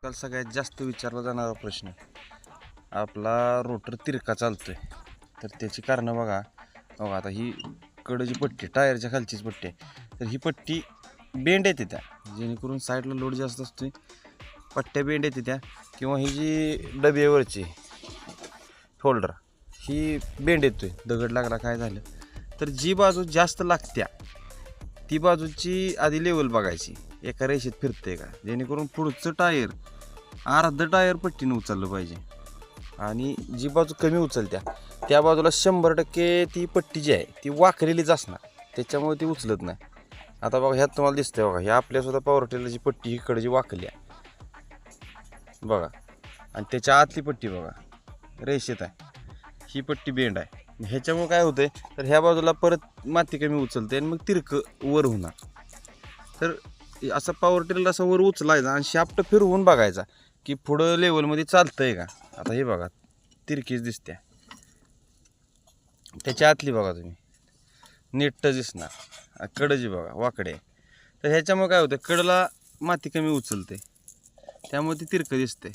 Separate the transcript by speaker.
Speaker 1: काल सगळ्यात जास्त विचारला जाणारा प्रश्न, आपला रोटर तिरका चालतोय तर त्याची कारणं बघा. बघा आता ही कडची पट्टी, टायरच्या खालचीच पट्टी आहे, तर ही पट्टी बेंड येते त्या, जेणेकरून साईडला लोड जास्त असतोय, पट्ट्या बेंड येते त्या, किंवा ही जी डब्यावरची फोल्डर ही बेंड येतोय, दगड लागला काय झालं तर जी बाजू जास्त लागत्या ती बाजूची आधी लेवल बघायची, एका रेषेत फिरते का, जेणेकरून पुढचं टायर अर्ध टायर पट्टीने उचललं पाहिजे. आणि जी बाजू कमी उचलत्या त्या बाजूला 100% ती पट्टी जी आहे ती वाकलेलीच असणार, त्याच्यामुळे ती उचलत नाही. आता बघा ह्यात तुम्हाला दिसतंय बघा, ही आपल्यासुद्धा पॉवर टिलरची पट्टी इकडे जी वाकली आहे बघा, आणि त्याच्या आतली पट्टी बघा रेषेत आहे, ही पट्टी बेंड आहे. ह्याच्यामुळे काय होतंय तर ह्या बाजूला परत माती कमी उचलते आणि मग तिरकं वर होणार. तर असं पॉवर टिलर असं वर उचलायचा आणि शाफ्ट फिरवून बघायचा की पुढं लेवलमध्ये चालतंय का. आता हे बघा तिरकीच दिसते, त्याच्या आतली बघा तुम्ही नीट दिसणार, कडची बघा वाकडे. तर ह्याच्यामुळे काय होतं, कडला माती कमी उचलते त्यामुळे ती तिरकं दिसते.